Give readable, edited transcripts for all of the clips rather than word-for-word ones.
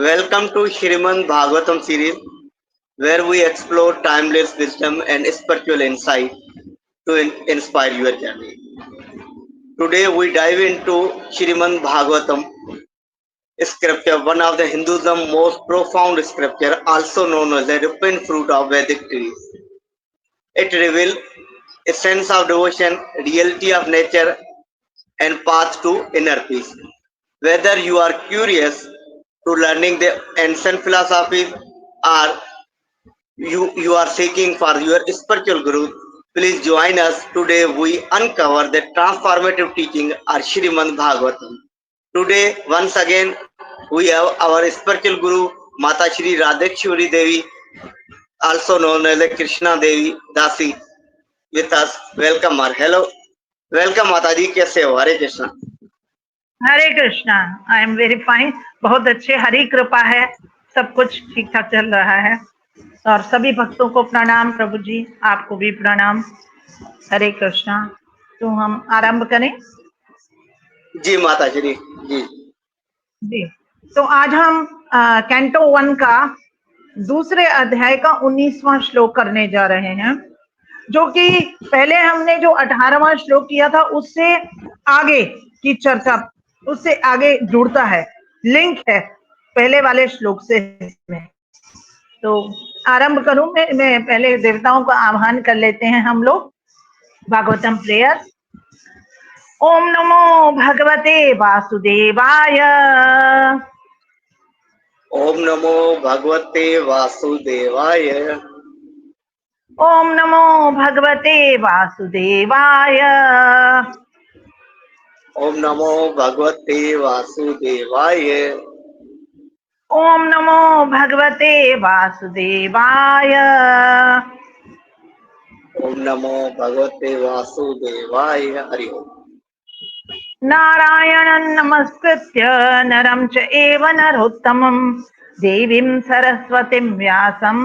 Welcome to Shrimad Bhagavatam series, where we explore timeless wisdom and spiritual insight to inspire your journey. Today, we dive into Shrimad Bhagavatam scripture, one of the Hinduism most profound scripture, also known as the ripened fruit of Vedic trees. It reveals a sense of devotion, reality of nature, and path to inner peace. Whether you are curious to learning the ancient philosophies or you are seeking for your spiritual growth, please join us. Today we uncover the transformative teaching of Srimad Bhagavatam. Today, once again, we have our spiritual guru Mata Shri Radheshwari Devi, also known as the Krishna Devi Dasi, with us. Welcome, Mar. Hello. Welcome, Mataji. कैसे हो? Hare Krishna. Hare Krishna. I am very fine. बहुत अच्छे, हरी कृपा है, सब कुछ ठीक ठाक चल रहा है। और सभी भक्तों को प्रणाम। प्रभु जी आपको भी प्रणाम। हरे कृष्णा। तो हम आरंभ करें। जी माता श्री जी। जी, तो आज हम कैंटो 1 का दूसरे अध्याय का 19वां श्लोक करने जा रहे हैं, जो कि पहले हमने जो 18वां श्लोक किया था उससे आगे की चर्चा, उससे आगे जुड़ता है, लिंक है पहले वाले श्लोक से। तो आरंभ करूं मैं पहले देवताओं का आह्वान कर लेते हैं हम लोग। भागवतम प्रेयर। ओम नमो भगवते वासुदेवाय। ओम नमो भगवते वासुदेवाय। ओम नमो भगवते वासुदेवाय। ओम नमो भगवते वासुदेवाय। ओम नमो भगवते वासुदेवाय। ओम नमो भगवते वासुदेवाय। हरि ओम। नारायणं नमस्कृत्य नरं च एव नरोत्तमं देवीं सरस्वतीं व्यासं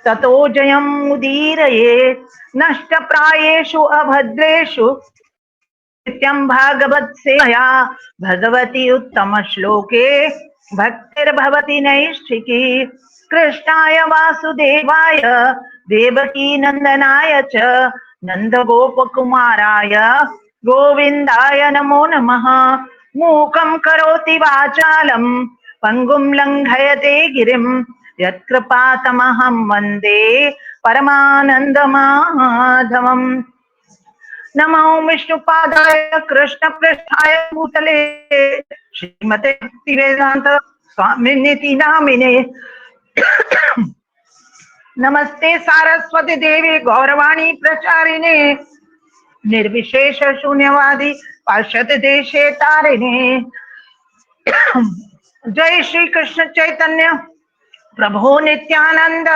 ततो जयमुदीरयेत्। नष्टप्रायेषु अभद्रेषु नित्यं भागवतसेवया भगवति उत्तमश्लोके भक्तिर्भवति नैष्ठिकी। कृष्णाय वासुदेवाय देवकी नंदनाय च नन्दगोपकुमाराय गोविन्दाय नमो नमः। मूकं करोति वाचालं पङ्गुं लङ्घयते गिरिं यत्कृपातमहं वन्दे परमानन्दमाधवम्। नमो विष्णुपादाय कृष्णपृष्ठाय भूतले श्रीमते भक्तिवेदांत स्वामिनिति नामिने। नमस्ते सारस्वती देवी गौरवाणी प्रचारिणे निर्विशेष शून्यवादी पाश्चात्य देशे तारिणे। जय श्री कृष्ण चैतन्य प्रभो नित्यानंद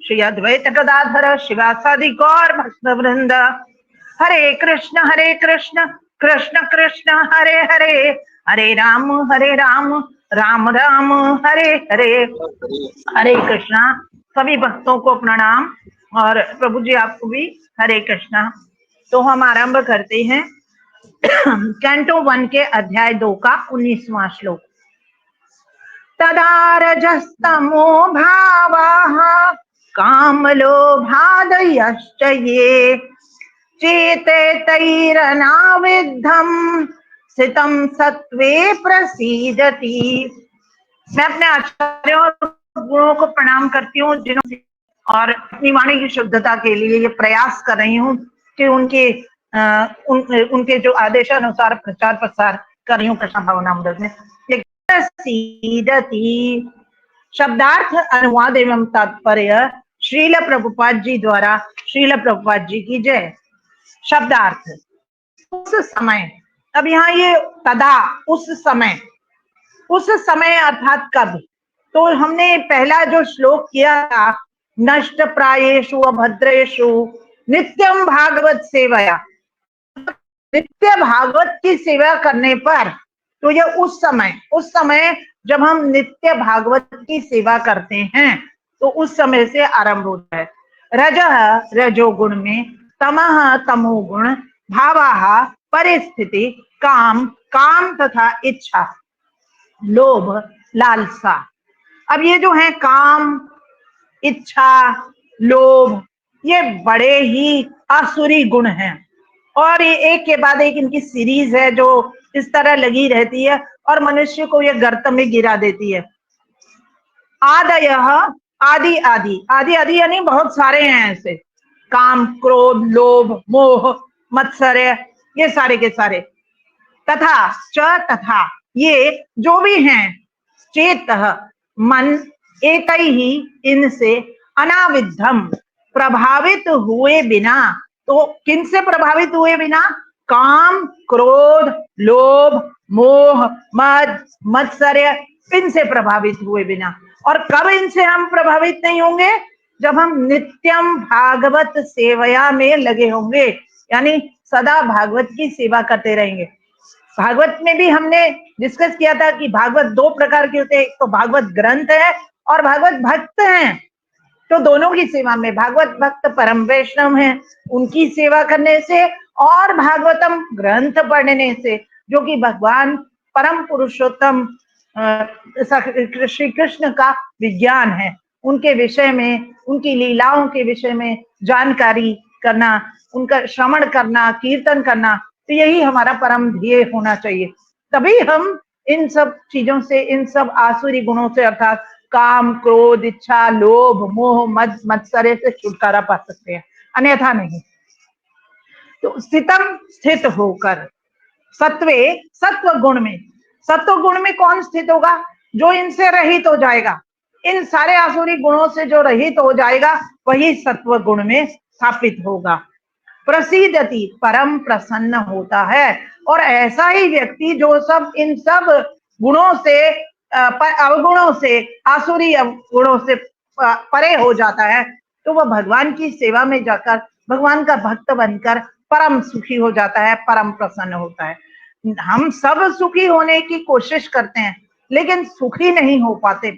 श्री अद्वैत गदाधर शिवासादि गौर भक्तवृंद। हरे कृष्ण कृष्ण कृष्ण हरे हरे, हरे राम राम राम हरे हरे। हरे कृष्णा। सभी भक्तों को प्रणाम और प्रभु जी आपको भी हरे कृष्णा। तो हम आरंभ करते हैं कैंटो 1 के अध्याय 2 का 19वां श्लोक। तदा रजस्तमो भावाः कामलोभादयश्च ये चेते तैरनाविद्धं स्थितं सत्त्वे प्रसीदति। मैं अपने आचार्यों और गुरुओं को प्रणाम करती हूँ जिन्होंने और अपनी वाणी की शुद्धता के लिए ये प्रयास कर रही हूँ कि उनके जो आदेशानुसार प्रचार प्रसार कर रही हूँ कृष्ण भावनामृत में। प्रसीदति शब्दार्थ अनुवाद एवं तात्पर्य श्रील प्रभुपाद जी द्वारा। श्रील प्रभुपाद जी की जय। शब्दार्थ उस समय। अब यहाँ ये तदा उस समय अर्थात कब। तो हमने पहला जो श्लोक किया था, नष्ट प्रायेषु अभद्रेषु नित्यम भागवत सेवया, नित्य भागवत की सेवा करने पर, तो ये उस समय जब हम नित्य भागवत की सेवा करते हैं तो उस समय से आरंभ होता है। रजः रजोगुण में, तमः तमोगुण, भावाः परिस्थिति, काम तथा इच्छा, लोभ लालसा। अब ये जो है काम, इच्छा, लोभ, ये बड़े ही आसुरी गुण हैं और ये एक के बाद एक इनकी सीरीज है जो इस तरह लगी रहती है और मनुष्य को ये गर्त में गिरा देती है। आदयः, आदि आदि आदि आदि यानी बहुत सारे हैं ऐसे, काम, क्रोध, लोभ, मोह, मत्सर्य, ये सारे के सारे। तथा च तथा, ये जो भी हैं, चेतः मन, एतैहि इनसे, अनाविद्धम प्रभावित हुए बिना। तो किनसे प्रभावित हुए बिना? काम, क्रोध, लोभ, मोह, मद, मत्सर्य, इनसे प्रभावित हुए बिना। और कब इनसे हम प्रभावित नहीं होंगे? जब हम नित्यम भागवत सेवया में लगे होंगे, यानी सदा भागवत की सेवा करते रहेंगे। भागवत में भी हमने डिस्कस किया था कि भागवत दो प्रकार के होते हैं, एक तो भागवत ग्रंथ है और भागवत भक्त हैं। तो दोनों की सेवा में, भागवत भक्त परम वैष्णव हैं, उनकी सेवा करने से और भागवतम ग्रंथ पढ़ने से, जो कि भगवान परम पुरुषोत्तम श्री कृष्ण का विज्ञान है, उनके विषय में, उनकी लीलाओं के विषय में जानकारी करना, उनका श्रवण करना, कीर्तन करना, तो यही हमारा परम ध्येय होना चाहिए। तभी हम इन सब चीजों से, इन सब आसुरी गुणों से अर्थात काम, क्रोध, इच्छा, लोभ, मोह, मद, मत्सर्य से छुटकारा पा सकते हैं, अन्यथा नहीं। तो स्थितम, स्थित होकर, सत्वे, सत्व गुण में, सत्व गुण में कौन स्थित होगा? जो इनसे रहित हो जाएगा, इन सारे आसुरी गुणों से जो रहित हो जाएगा वही सत्व गुण में स्थापित होगा। प्रसीदति, परम प्रसन्न होता है। और ऐसा ही व्यक्ति जो सब इन सब गुणों से, अवगुणों से, आसुरी गुणों से परे हो जाता है, तो वह भगवान की सेवा में जाकर भगवान का भक्त बनकर परम सुखी हो जाता है, परम प्रसन्न होता है। हम सब सुखी होने की कोशिश करते हैं लेकिन सुखी नहीं हो पाते,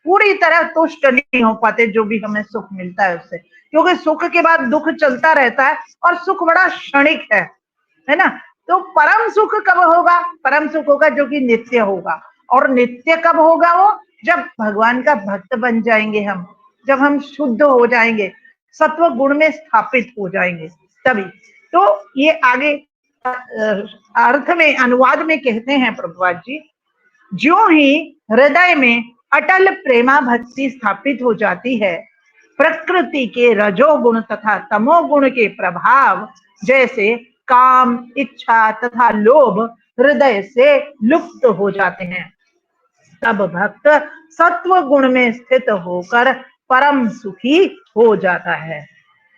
पूरी तरह तुष्ट नहीं हो पाते जो भी हमें सुख मिलता है उससे, क्योंकि सुख के बाद दुख चलता रहता है और सुख बड़ा क्षणिक है ना। तो परम सुख कब होगा? परम सुख होगा जो कि नित्य होगा। और नित्य कब होगा? वो जब भगवान का भक्त बन जाएंगे हम, जब हम शुद्ध हो जाएंगे, सत्व गुण में स्थापित हो जाएंगे, तभी। तो ये आगे अर्थ में, अनुवाद में कहते हैं प्रभुपाद जी, ज्यों ही हृदय में अटल प्रेमा भक्ति स्थापित हो जाती है, प्रकृति के रजोगुण तथा तमोगुण के प्रभाव जैसे काम, इच्छा तथा लोभ हृदय से लुप्त हो जाते हैं, तब भक्त सत्व गुण में स्थित होकर परम सुखी हो जाता है।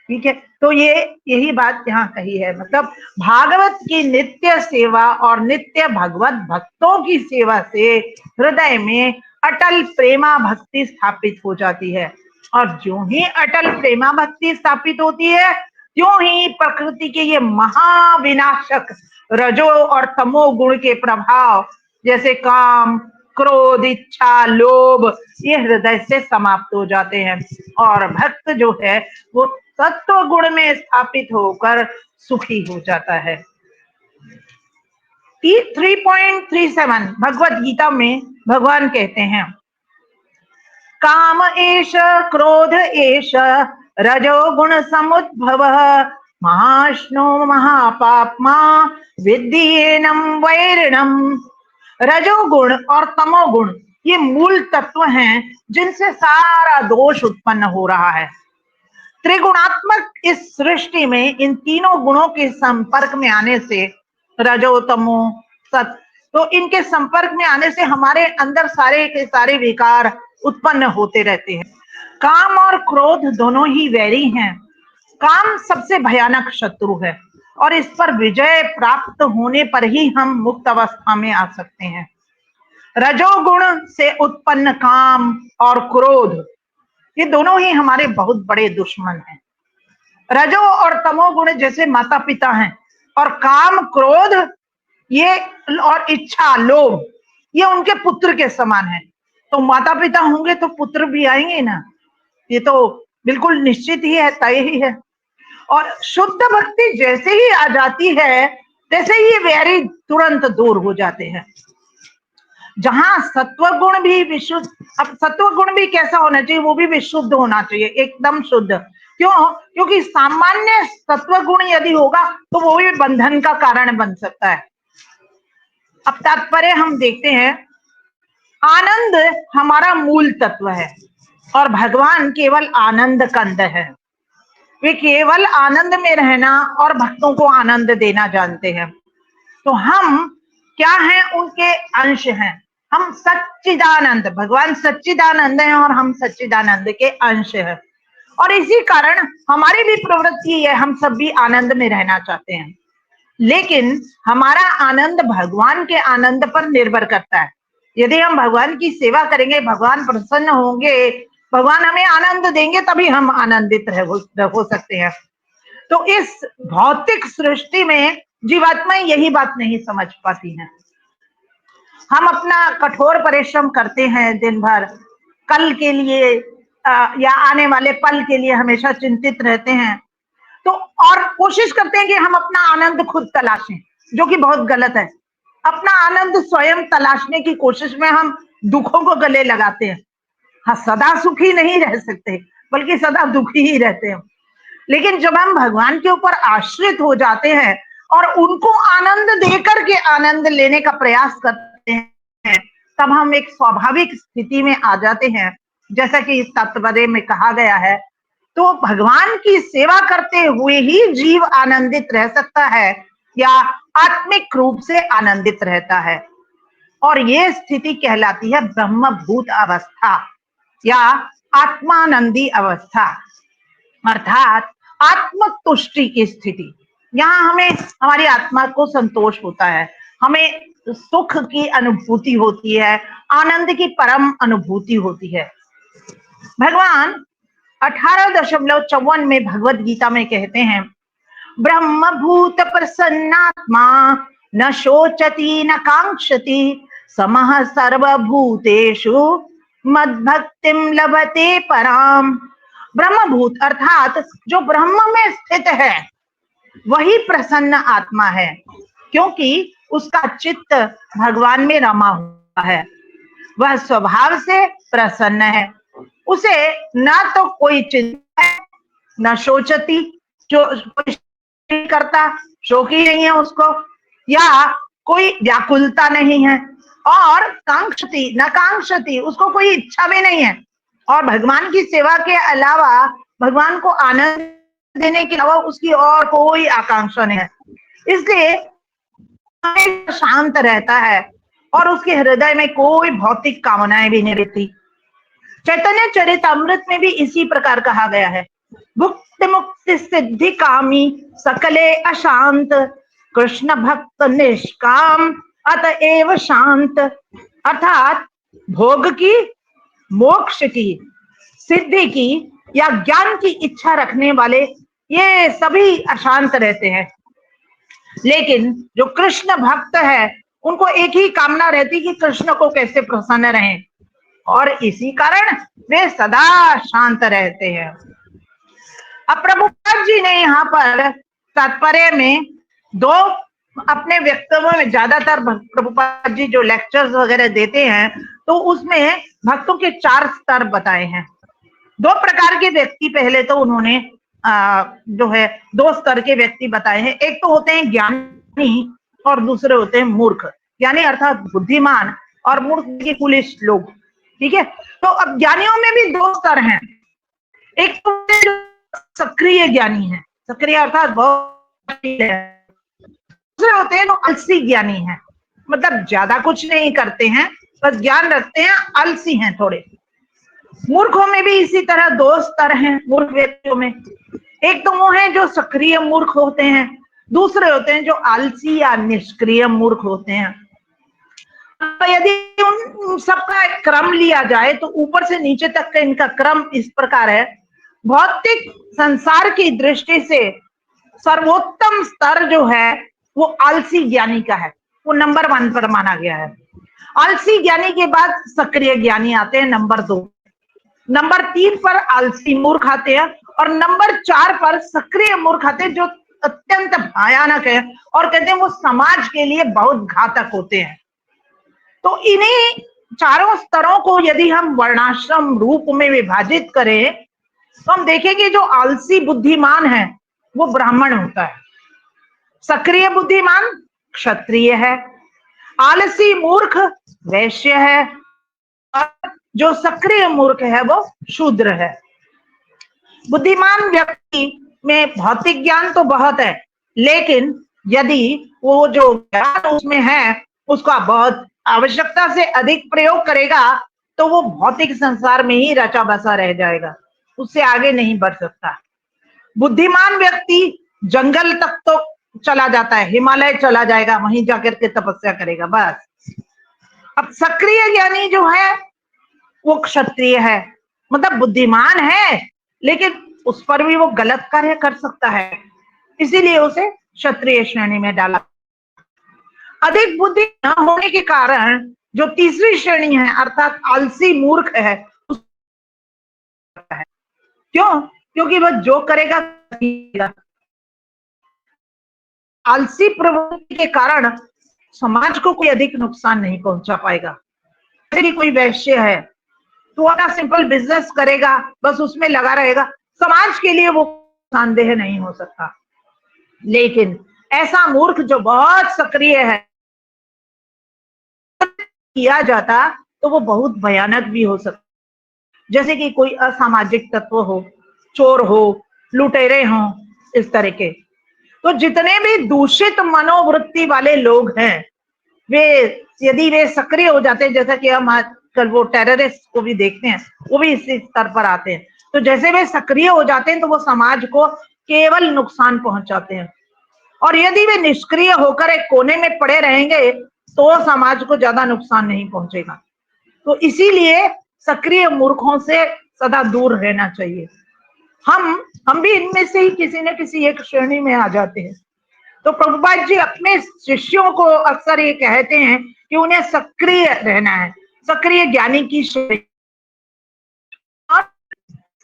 ठीक है, तो ये यही बात यहाँ कही है। मतलब भागवत की नित्य सेवा और नित्य भगवत भक्तों की सेवा से हृदय में अटल प्रेमा भक्ति स्थापित हो जाती है। और जो ही अटल प्रेमा भक्ति स्थापित होती है, त्यों ही प्रकृति के ये महाविनाशक रजो और तमो गुण के प्रभाव जैसे काम, क्रोध, इच्छा, लोभ, ये हृदय से समाप्त हो जाते हैं और भक्त जो है वो तत्व गुण में स्थापित होकर सुखी हो जाता है। 3.37 भगवत गीता में भगवान कहते हैं, काम एष क्रोध एष रजो गुण समुद्भव महाष्णो महापाप्मा विद्येनम वैरिणम। रजोगुण और तमोगुण ये मूल तत्व हैं जिनसे सारा दोष उत्पन्न हो रहा है। त्रिगुणात्मक इस सृष्टि में इन तीनों गुणों के संपर्क में आने से, रजो तमो सत, तो इनके संपर्क में आने से हमारे अंदर सारे के सारे विकार उत्पन्न होते रहते हैं। काम और क्रोध दोनों ही वैरी हैं। काम सबसे भयानक शत्रु है और इस पर विजय प्राप्त होने पर ही हम मुक्त अवस्था में आ सकते हैं। रजोगुण से उत्पन्न काम और क्रोध ये दोनों ही हमारे बहुत बड़े दुश्मन हैं। रजो और तमोगुण जैसे माता पिता हैं और काम, क्रोध ये और इच्छा, लोभ ये उनके पुत्र के समान है। तो माता पिता होंगे तो पुत्र भी आएंगे ना, ये तो बिल्कुल निश्चित ही है, तय ही है। और शुद्ध भक्ति जैसे ही आ जाती है तैसे ही वैरी तुरंत दूर हो जाते हैं। जहां सत्व गुण भी विशुद्ध, अब सत्व गुण भी कैसा होना चाहिए, वो भी विशुद्ध होना चाहिए, एकदम शुद्ध। क्यों? क्योंकि सामान्य सत्व गुण यदि होगा तो वो भी बंधन का कारण बन सकता है। अब तात्पर्य हम देखते हैं, आनंद हमारा मूल तत्व है और भगवान केवल आनंद कंद है। वे केवल आनंद में रहना और भक्तों को आनंद देना जानते हैं। तो हम क्या हैं? उनके अंश हैं। हम सच्चिदानंद, भगवान सच्चिदानंद हैं और हम सच्चिदानंद के अंश हैं। और इसी कारण हमारी भी प्रवृत्ति है, हम सब भी आनंद में रहना चाहते हैं। लेकिन हमारा आनंद भगवान के आनंद पर निर्भर करता है। यदि हम भगवान की सेवा करेंगे, भगवान प्रसन्न होंगे, भगवान हमें आनंद देंगे, तभी हम आनंदित हो सकते हैं। तो इस भौतिक सृष्टि में जीवात्मा यही बात नहीं समझ पाती है। हम अपना कठोर परिश्रम करते हैं दिन भर, कल के लिए या आने वाले पल के लिए हमेशा चिंतित रहते हैं, तो और कोशिश करते हैं कि हम अपना आनंद खुद तलाशें, जो कि बहुत गलत है। अपना आनंद स्वयं तलाशने की कोशिश में हम दुखों को गले लगाते हैं। हाँ, सदा सुखी नहीं रह सकते, बल्कि सदा दुखी ही रहते हैं। लेकिन जब हम भगवान के ऊपर आश्रित हो जाते हैं और उनको आनंद देकर के आनंद लेने का प्रयास करते हैं, तब हम एक स्वाभाविक स्थिति में आ जाते हैं, जैसा कि इस तात्पर्य में कहा गया है। तो भगवान की सेवा करते हुए ही जीव आनंदित रह सकता है या आत्मिक रूप से आनंदित रहता है, और ये स्थिति कहलाती है ब्रह्मभूत अवस्था या आत्मानंदी अवस्था, अर्थात आत्मतुष्टि की स्थिति। यहाँ हमें हमारी आत्मा को संतोष होता है, हमें सुख की अनुभूति होती है, आनंद की परम अनुभूति होती है। भगवान 18.54 में भगवत गीता में कहते हैं, ब्रह्मभूत प्रसन्नात्मा न शोचति न कांक्षति समः सर्वभूतेषु मद्भक्तिम लभते पराम। ब्रह्मभूत अर्थात जो ब्रह्म में स्थित है वही प्रसन्न आत्मा है, क्योंकि उसका चित्त भगवान में रमा हुआ है। वह स्वभाव से प्रसन्न है, उसे ना तो कोई चिंता है, न शोचती, जो कोई करता, शोक ही नहीं है उसको, या कोई व्याकुलता नहीं है, और कांक्षती न कांक्षती, उसको कोई इच्छा भी नहीं है। और भगवान की सेवा के अलावा, भगवान को आनंद देने के अलावा उसकी और कोई आकांक्षा नहीं है। इसलिए शांत रहता है और उसके हृदय में कोई भौतिक कामनाएं भी नहीं रहती। चैतन्य चरितामृत में भी इसी प्रकार कहा गया है, भुक्ति मुक्ति सिद्धि कामी सकले अशांत कृष्ण भक्त निष्काम अतएव शांत। अर्थात भोग की, मोक्ष की, सिद्धि की या ज्ञान की इच्छा रखने वाले ये सभी अशांत रहते हैं, लेकिन जो कृष्ण भक्त है उनको एक ही कामना रहती कि कृष्ण को कैसे प्रसन्न रहें, और इसी कारण वे सदा शांत रहते हैं। अब प्रभुपाद जी ने यहाँ पर तात्पर्य में दो अपने वक्तव्यों में, ज्यादातर प्रभुपाद जी जो लेक्चर्स वगैरह देते हैं तो उसमें भक्तों के 4 स्तर बताए हैं। 2 प्रकार के व्यक्ति पहले तो उन्होंने जो है 2 स्तर के व्यक्ति बताए हैं। एक तो होते हैं ज्ञानी और दूसरे होते हैं मूर्ख। ज्ञानी अर्थात बुद्धिमान और मूर्ख की फूलिश लोग, ठीक है। तो अब ज्ञानियों में भी 2 स्तर हैं। एक तो सक्रिय ज्ञानी है, सक्रिय अर्थात बहुत, दूसरे होते हैं जो आलसी ज्ञानी है, मतलब ज्यादा कुछ नहीं करते हैं, बस ज्ञान रखते हैं, आलसी हैं थोड़े। मूर्खों में भी इसी तरह 2 स्तर हैं मूर्ख व्यक्तियों में। एक तो वो है जो सक्रिय मूर्ख होते हैं, दूसरे होते हैं जो आलसी या निष्क्रिय मूर्ख होते हैं। तो यदि उन सबका क्रम लिया जाए तो ऊपर से नीचे तक का इनका क्रम इस प्रकार है। भौतिक संसार की दृष्टि से सर्वोत्तम स्तर जो है वो आलसी ज्ञानी का है, वो नंबर 1 पर माना गया है। आलसी ज्ञानी के बाद सक्रिय ज्ञानी आते हैं नंबर 2, नंबर 3 पर आलसी मूर्ख आते हैं, और नंबर 4 पर सक्रिय मूर्ख आते हैं, जो अत्यंत भयानक है और कहते हैं वो समाज के लिए बहुत घातक होते हैं। तो इन्हीं चारों स्तरों को यदि हम वर्णाश्रम रूप में विभाजित करें तो हम देखेंगे जो आलसी बुद्धिमान है वो ब्राह्मण होता है, सक्रिय बुद्धिमान क्षत्रिय है, आलसी मूर्ख वैश्य है, और जो सक्रिय मूर्ख है वो शूद्र है। बुद्धिमान व्यक्ति में भौतिक ज्ञान तो बहुत है, लेकिन यदि वो जो ज्ञान उसमें है उसका बहुत आवश्यकता से अधिक प्रयोग करेगा तो वो भौतिक संसार में ही रचा बसा रह जाएगा, उससे आगे नहीं बढ़ सकता। बुद्धिमान व्यक्ति जंगल तक तो चला जाता है, हिमालय चला जाएगा, वहीं जाकर के तपस्या करेगा बस। अब सक्रिय ज्ञानी जो है वो क्षत्रिय है, मतलब बुद्धिमान है लेकिन उस पर भी वो गलत कार्य कर सकता है, इसीलिए उसे क्षत्रिय श्रेणी में डाला। अधिक बुद्धि न होने के कारण जो तीसरी श्रेणी है अर्थात आलसी मूर्ख है, क्यों? क्योंकि वह जो करेगा आलसी प्रवृत्ति के कारण समाज को कोई अधिक नुकसान नहीं पहुंचा पाएगा। यदि कोई वैश्य है तो अपना सिंपल बिजनेस करेगा, बस उसमें लगा रहेगा, समाज के लिए वो नुकसानदेह नहीं हो सकता। लेकिन ऐसा मूर्ख जो बहुत सक्रिय है किया जाता तो वो बहुत भयानक भी हो सकता, जैसे कि कोई असामाजिक तत्व हो, चोर हो, लुटेरे हों, इस तरह के। तो जितने भी दूषित मनोवृत्ति वाले लोग हैं वे यदि वे सक्रिय हो जाते हैं, जैसा कि हम आजकल वो टेररिस्ट को भी देखते हैं, वो भी इसी स्तर पर आते हैं, तो जैसे वे सक्रिय हो जाते हैं तो वो समाज को केवल नुकसान पहुंचाते हैं। और यदि वे निष्क्रिय होकर एक कोने में पड़े रहेंगे तो समाज को ज्यादा नुकसान नहीं पहुंचेगा। तो इसीलिए सक्रिय मूर्खों से सदा दूर रहना चाहिए। हम भी इनमें से ही किसी न किसी एक श्रेणी में आ जाते हैं। तो प्रभुपाद जी अपने शिष्यों को अक्सर ये कहते हैं कि उन्हें सक्रिय रहना है, सक्रिय ज्ञानी की श्रेणी। और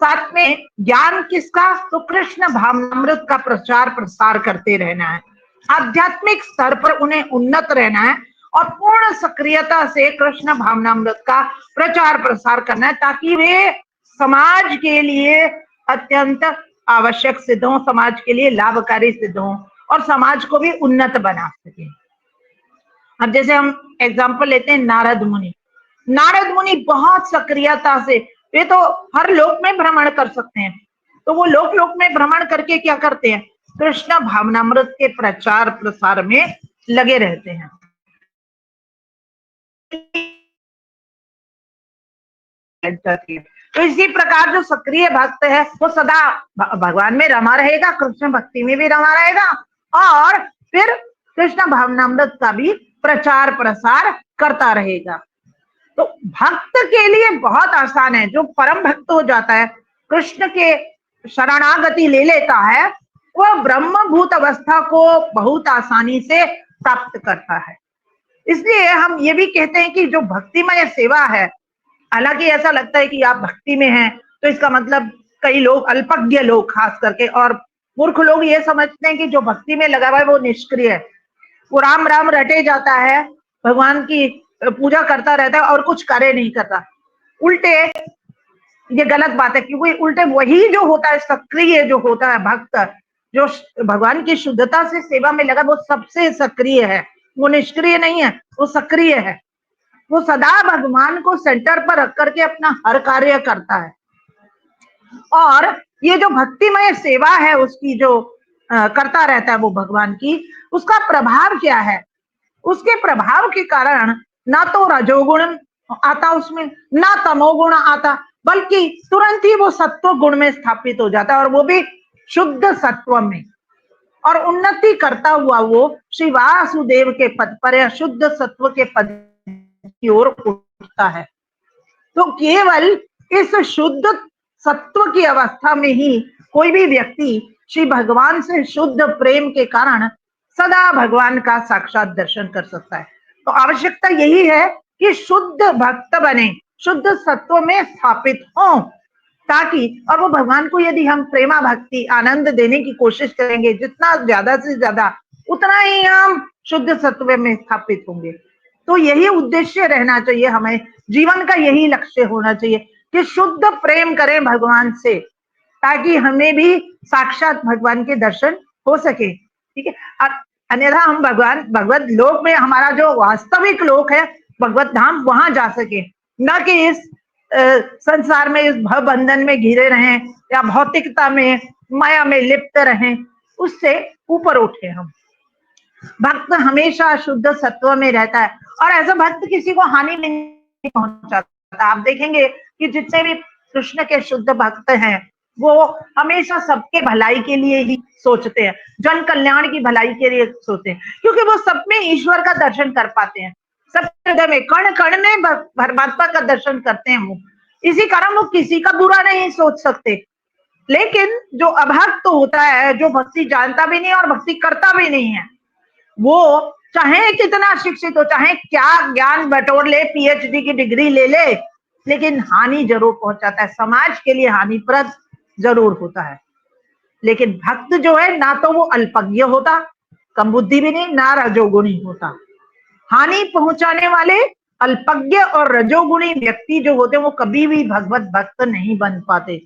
साथ में ज्ञान किसका? तो कृष्ण भावनामृत का प्रचार प्रसार करते रहना है, आध्यात्मिक स्तर पर उन्हें उन्नत रहना है और पूर्ण सक्रियता से कृष्ण भावनामृत का प्रचार प्रसार करना है, ताकि वे समाज के लिए अत्यंत आवश्यक सिद्ध हों, समाज के लिए लाभकारी सिद्ध हों और समाज को भी उन्नत बना सके। अब जैसे हम एग्जाम्पल लेते हैं नारद मुनि। नारद मुनि बहुत सक्रियता से, वे तो हर लोक में भ्रमण कर सकते हैं, तो वो लोक लोक में भ्रमण करके क्या करते हैं? कृष्ण भावनामृत के प्रचार प्रसार में लगे रहते हैं। तो इसी प्रकार जो सक्रिय भक्त है वो सदा भगवान में रमा रहेगा, कृष्ण भक्ति में भी रमा रहेगा और फिर कृष्ण भावनामृत का भी प्रचार प्रसार करता रहेगा। तो भक्त के लिए बहुत आसान है, जो परम भक्त हो जाता है, कृष्ण के शरणागति ले लेता है, वह ब्रह्मभूत अवस्था को बहुत आसानी से प्राप्त करता है। इसलिए हम ये भी कहते हैं कि जो भक्तिमय सेवा है, हालांकि ऐसा लगता है कि आप भक्ति में हैं तो इसका मतलब कई लोग अल्पज्ञ लोग खास करके और मूर्ख लोग ये समझते हैं कि जो भक्ति में लगा हुआ है वो निष्क्रिय है, वो राम राम रटे जाता है, भगवान की पूजा करता रहता है और कुछ कार्य नहीं करता। उल्टे ये गलत बात है, क्योंकि उल्टे वही जो होता है सक्रिय जो होता है भक्त, जो भगवान की शुद्धता से सेवा में लगा, वो सबसे सक्रिय है, वो निष्क्रिय नहीं है, वो सक्रिय है। वो सदा भगवान को सेंटर पर रख करके अपना हर कार्य करता है। और ये जो भक्तिमय सेवा है उसकी जो करता रहता है वो भगवान की, उसका प्रभाव क्या है? उसके प्रभाव के कारण ना तो रजोगुण आता उसमें, ना तमोगुण आता, बल्कि तुरंत ही वो सत्व गुण में स्थापित हो जाता है और वो भी शुद्ध सत्व में, और उन्नति करता हुआ वो श्री वासुदेव के पद पर या शुद्ध सत्व के पद की ओर उठता है। तो केवल इस शुद्ध सत्व की अवस्था में ही कोई भी व्यक्ति श्री भगवान से शुद्ध प्रेम के कारण सदा भगवान का साक्षात दर्शन कर सकता है। तो आवश्यकता यही है कि शुद्ध भक्त बने, शुद्ध सत्व में स्थापित हो, ताकि और वो भगवान को यदि हम प्रेमा भक्ति आनंद देने की कोशिश करेंगे जितना ज्यादा से ज्यादा, उतना ही हम शुद्ध सत्व में स्थापित होंगे। तो यही उद्देश्य रहना चाहिए, हमें जीवन का यही लक्ष्य होना चाहिए कि शुद्ध प्रेम करें भगवान से, ताकि हमें भी साक्षात भगवान के दर्शन हो सके। ठीक है, अन्यथा हम भगवत लोक में, हमारा जो वास्तविक लोक है भगवत धाम, वहां जा सके, न कि इस संसार में, इस भव बंधन में घिरे रहें या भौतिकता में, माया में लिप्त रहें, उससे ऊपर उठे हम। भक्त हमेशा शुद्ध सत्व में रहता है और ऐसा भक्त किसी को हानि नहीं पहुंचाता। आप देखेंगे कि जितने भी कृष्ण के शुद्ध भक्त हैं वो हमेशा सबके भलाई के लिए ही सोचते हैं, जन कल्याण की भलाई के लिए सोचते हैं, क्योंकि वो सब में ईश्वर का दर्शन कर पाते हैं, सब हृदय में, कण कण में परमात्मा का दर्शन करते हैं वो। इसी कारण वो किसी का बुरा नहीं सोच सकते। लेकिन जो अभक्त होता है, जो भक्ति जानता भी नहीं और भक्ति करता भी नहीं है, वो चाहे कितना शिक्षित हो, चाहे क्या ज्ञान बटोर ले, पीएचडी की डिग्री ले ले, लेकिन हानि जरूर पहुंचाता है, समाज के लिए हानिप्रद जरूर होता है। लेकिन भक्त जो है, ना तो वो अल्पज्ञ होता, कम बुद्धि भी नहीं, ना रजोगुणी होता। हानि पहुंचाने वाले अल्पज्ञ और रजोगुणी व्यक्ति जो होते हैं वो कभी भी भगवत भक्त नहीं बन पाते,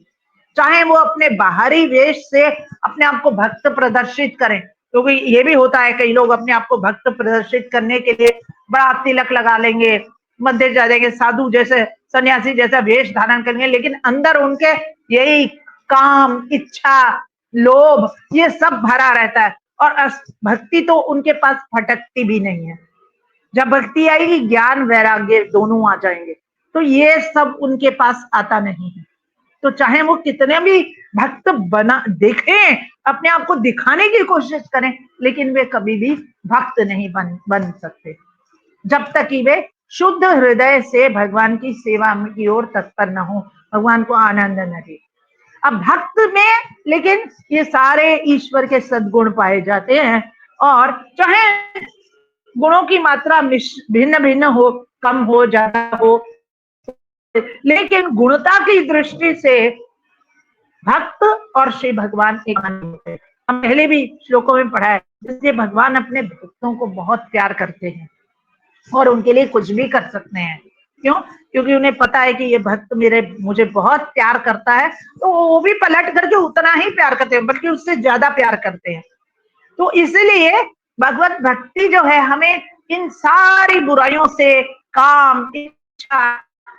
चाहे वो अपने बाहरी वेश से अपने आप को भक्त प्रदर्शित करें। क्योंकि ये भी होता है, कई लोग अपने आप को भक्त प्रदर्शित करने के लिए बड़ा तिलक लगा लेंगे, मंदिर जा जाएंगे, साधु जैसे, सन्यासी जैसा वेश धारण करेंगे, लेकिन अंदर उनके यही काम, इच्छा, लोभ, ये सब भरा रहता है और भक्ति तो उनके पास फटकती भी नहीं है। जब भक्ति आएगी, ज्ञान वैराग्य दोनों आ जाएंगे, तो ये सब उनके पास आता नहीं है। तो चाहे वो कितने भी भक्त बना देखें, अपने आप को दिखाने की कोशिश करें, लेकिन वे कभी भी भक्त नहीं बन सकते, जब तक कि वे शुद्ध हृदय से भगवान की सेवा की ओर तत्पर न हो, भगवान को आनंद न दे। अब भक्त में लेकिन ये सारे ईश्वर के सद्गुण पाए जाते हैं, और चाहे गुणों की मात्रा भिन्न भिन्न हो, कम हो, ज्यादा हो, लेकिन गुणता की दृष्टि से भक्त और श्री भगवान एक होते हैं। हम पहले भी श्लोकों में पढ़ा है, इसलिए भगवान अपने भक्तों को बहुत प्यार करते हैं और उनके लिए कुछ भी कर सकते हैं। क्यों? क्योंकि उन्हें पता है कि ये भक्त मुझे बहुत प्यार करता है, तो वो भी पलट करके उतना ही प्यार करते हैं, बल्कि उससे ज्यादा प्यार करते हैं। तो इसलिए भगवत भक्ति जो है हमें इन सारी बुराइयों से, काम, इच्छा,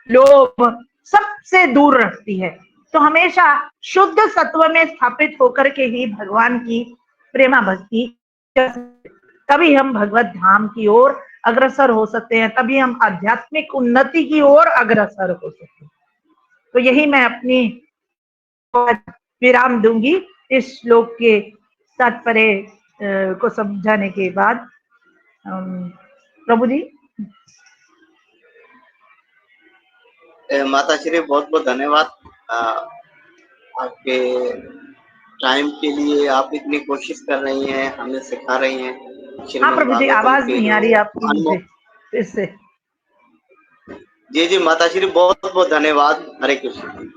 लोभ, सबसे दूर रखती है। तो हमेशा शुद्ध सत्व में स्थापित होकर के ही भगवान की प्रेमा भक्ति, तभी हम भगवत धाम की ओर अग्रसर हो सकते हैं, तभी हम आध्यात्मिक उन्नति की ओर अग्रसर हो सकते हैं। तो यही मैं अपनी विराम दूंगी इस श्लोक के तात्पर्य को समझाने के बाद। प्रभु जी। माता श्री बहुत बहुत धन्यवाद आपके टाइम के लिए। आप इतनी कोशिश कर रही हैं, हमें सिखा रही हैं हाँ श्रीमद् प्रभु जी, भागवतम आवाज के नहीं जो आ रही आपकी मुझे अनमोल। फिर से। जी जी माता श्री बहुत बहुत धन्यवाद। हरे कृष्ण।